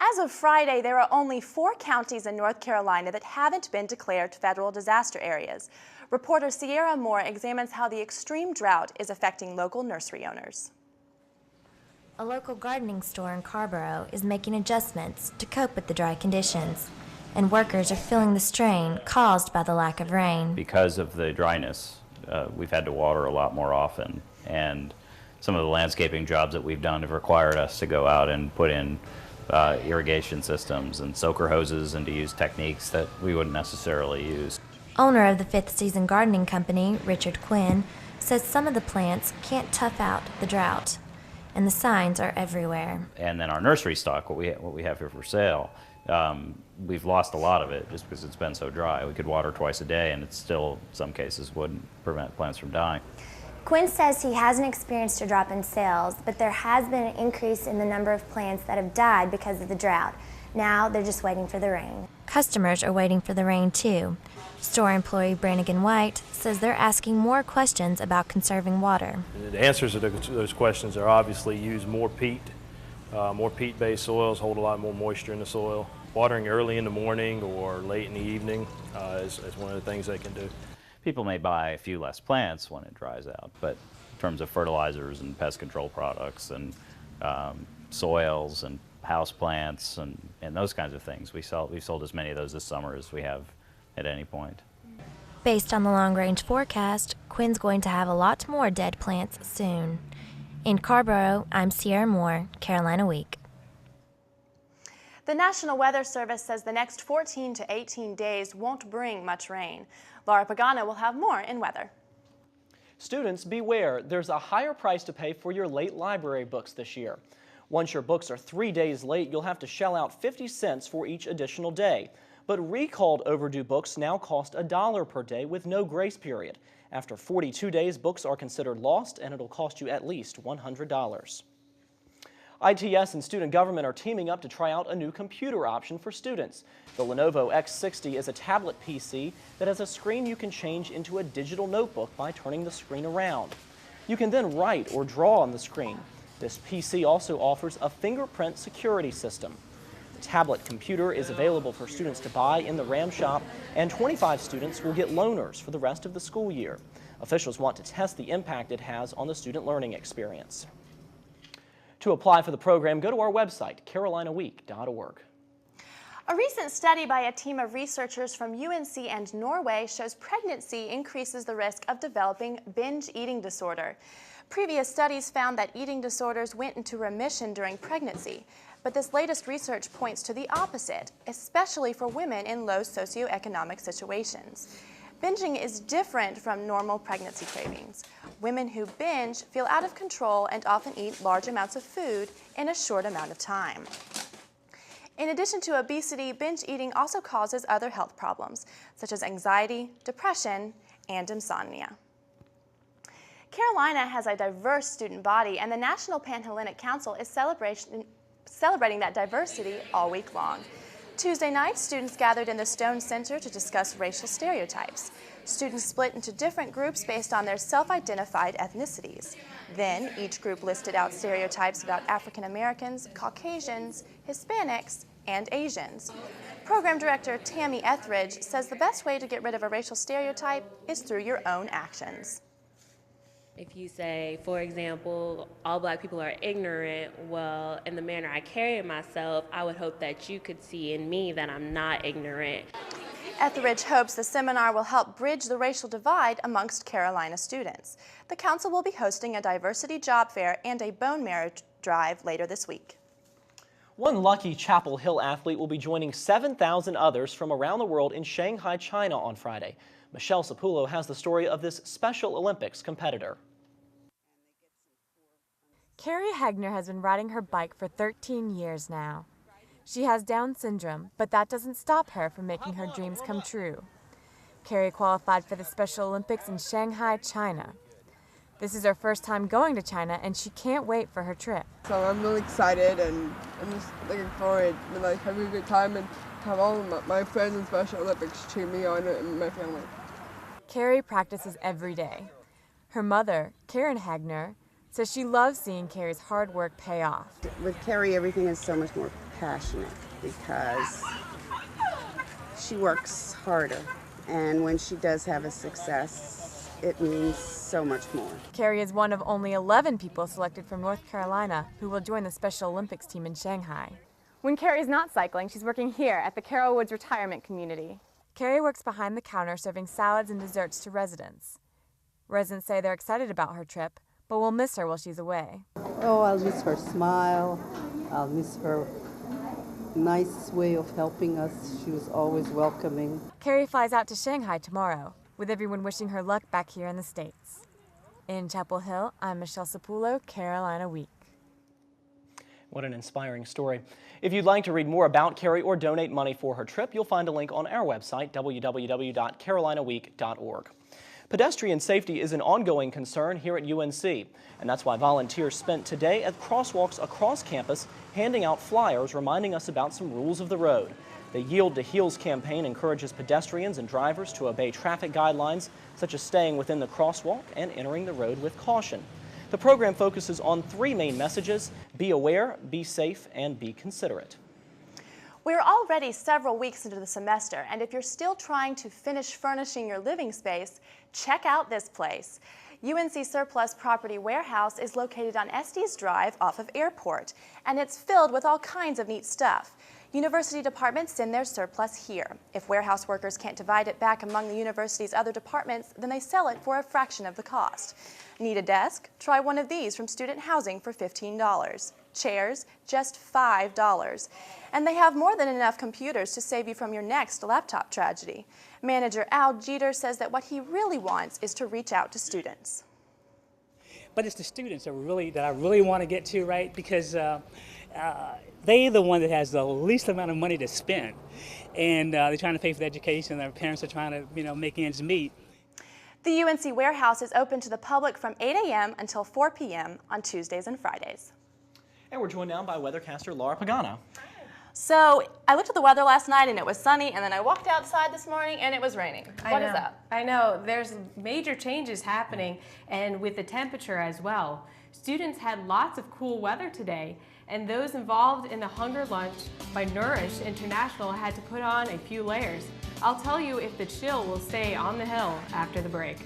As of Friday, there are only 4 counties in North Carolina that haven't been declared federal disaster areas. Reporter Sierra Moore examines how the extreme drought is affecting local nursery owners. A local gardening store in Carborough is making adjustments to cope with the dry conditions, and workers are feeling the strain caused by the lack of rain. Because of the dryness, we've had to water a lot more often, and some of the landscaping jobs that we've done have required us to go out and put in irrigation systems and soaker hoses and to use techniques that we wouldn't necessarily use. Owner of the Fifth Season Gardening Company, Richard Quinn, says some of the plants can't tough out the drought, and the signs are everywhere. And then our nursery stock, what we have here for sale, we've lost a lot of it just because it's been so dry. We could water twice a day and it still, in some cases, wouldn't prevent plants from dying. Quinn says he hasn't experienced a drop in sales, but there has been an increase in the number of plants that have died because of the drought. Now they're just waiting for the rain. Customers are waiting for the rain too. Store employee Brannigan White says they're asking more questions about conserving water. The answers to those questions are obviously use more peat. More peat-based soils hold a lot more moisture in the soil. Watering early in the morning or late in the evening is one of the things they can do. People may buy a few less plants when it dries out, but in terms of fertilizers and pest control products and soils and house plants and those kinds of things, we've sold as many of those this summer as we have at any point. Based on the long-range forecast, Quinn's going to have a lot more dead plants soon. In Carborough, I'm Sierra Moore, Carolina Week. The National Weather Service says the next 14 to 18 days won't bring much rain. Laura Pagano will have more in weather. Students, beware. There's a higher price to pay for your late library books this year. Once your books are 3 days late, you'll have to shell out 50 cents for each additional day. But recalled overdue books now cost $1 per day with no grace period. After 42 days, books are considered lost, and it'll cost you at least $100. ITS and student government are teaming up to try out a new computer option for students. The Lenovo X60 is a tablet PC that has a screen you can change into a digital notebook by turning the screen around. You can then write or draw on the screen. This PC also offers a fingerprint security system. The tablet computer is available for students to buy in the RAM shop, and 25 students will get loaners for the rest of the school year. Officials want to test the impact it has on the student learning experience. To apply for the program, go to our website, carolinaweek.org. A recent study by a team of researchers from UNC and Norway shows pregnancy increases the risk of developing binge eating disorder. Previous studies found that eating disorders went into remission during pregnancy, but this latest research points to the opposite, especially for women in low socioeconomic situations. Binging is different from normal pregnancy cravings. Women who binge feel out of control and often eat large amounts of food in a short amount of time. In addition to obesity, binge eating also causes other health problems, such as anxiety, depression, and insomnia. Carolina has a diverse student body, and the National Pan-Hellenic Council is celebrating that diversity all week long. Tuesday night, students gathered in the Stone Center to discuss racial stereotypes. Students split into different groups based on their self-identified ethnicities. Then, each group listed out stereotypes about African Americans, Caucasians, Hispanics, and Asians. Program Director Tammy Etheridge says the best way to get rid of a racial stereotype is through your own actions. If you say, for example, all black people are ignorant, well, in the manner I carry myself, I would hope that you could see in me that I'm not ignorant. Etheridge hopes the seminar will help bridge the racial divide amongst Carolina students. The council will be hosting a diversity job fair and a bone marrow drive later this week. One lucky Chapel Hill athlete will be joining 7,000 others from around the world in Shanghai, China on Friday. Michelle Sapullo has the story of this Special Olympics competitor. Carrie Hegner has been riding her bike for 13 years now. She has Down syndrome, but that doesn't stop her from making her dreams come true. Carrie qualified for the Special Olympics in Shanghai, China. This is her first time going to China, and she can't wait for her trip. So I'm really excited, and I'm just looking forward to having a good time and have all of my friends in Special Olympics cheer me on and my family. Carrie practices every day. Her mother, Karen Hegner, says she loves seeing Carrie's hard work pay off. With Carrie, everything is so much more passionate because she works harder, and when she does have a success, it means so much more. Carrie is one of only 11 people selected from North Carolina who will join the Special Olympics team in Shanghai. When Carrie's not cycling, she's working here at the Carroll Woods Retirement Community. Carrie works behind the counter serving salads and desserts to residents. Residents say they're excited about her trip, but will miss her while she's away. Oh, I'll miss her smile. I'll miss her nice way of helping us. She was always welcoming. Carrie flies out to Shanghai tomorrow, with everyone wishing her luck back here in the States. In Chapel Hill, I'm Michelle Sapullo, Carolina Week. What an inspiring story. If you'd like to read more about Carrie or donate money for her trip, you'll find a link on our website, www.carolinaweek.org. Pedestrian safety is an ongoing concern here at UNC, and that's why volunteers spent today at crosswalks across campus handing out flyers reminding us about some rules of the road. The Yield to Heels campaign encourages pedestrians and drivers to obey traffic guidelines, such as staying within the crosswalk and entering the road with caution. The program focuses on three main messages: be aware, be safe, and be considerate. We're already several weeks into the semester, and if you're still trying to finish furnishing your living space, check out this place. UNC Surplus Property Warehouse is located on Estes Drive off of Airport, and it's filled with all kinds of neat stuff. University departments send their surplus here. If warehouse workers can't divide it back among the university's other departments, then they sell it for a fraction of the cost. Need a desk? Try one of these from Student Housing for $15. Chairs, just $5. And they have more than enough computers to save you from your next laptop tragedy. Manager Al Jeter says that what he really wants is to reach out to students. But it's the students that I really want to get to, right? Because they're the one that has the least amount of money to spend, and they're trying to pay for the education. Their parents are trying to, make ends meet. The UNC warehouse is open to the public from 8 a.m. until 4 p.m. on Tuesdays and Fridays. And we're joined now by weathercaster Laura Pagano. So I looked at the weather last night and it was sunny, and then I walked outside this morning and it was raining. What is that? I know. There's major changes happening, and with the temperature as well. Students had lots of cool weather today, and those involved in the hunger lunch by Nourish International had to put on a few layers. I'll tell you if the chill will stay on the hill after the break.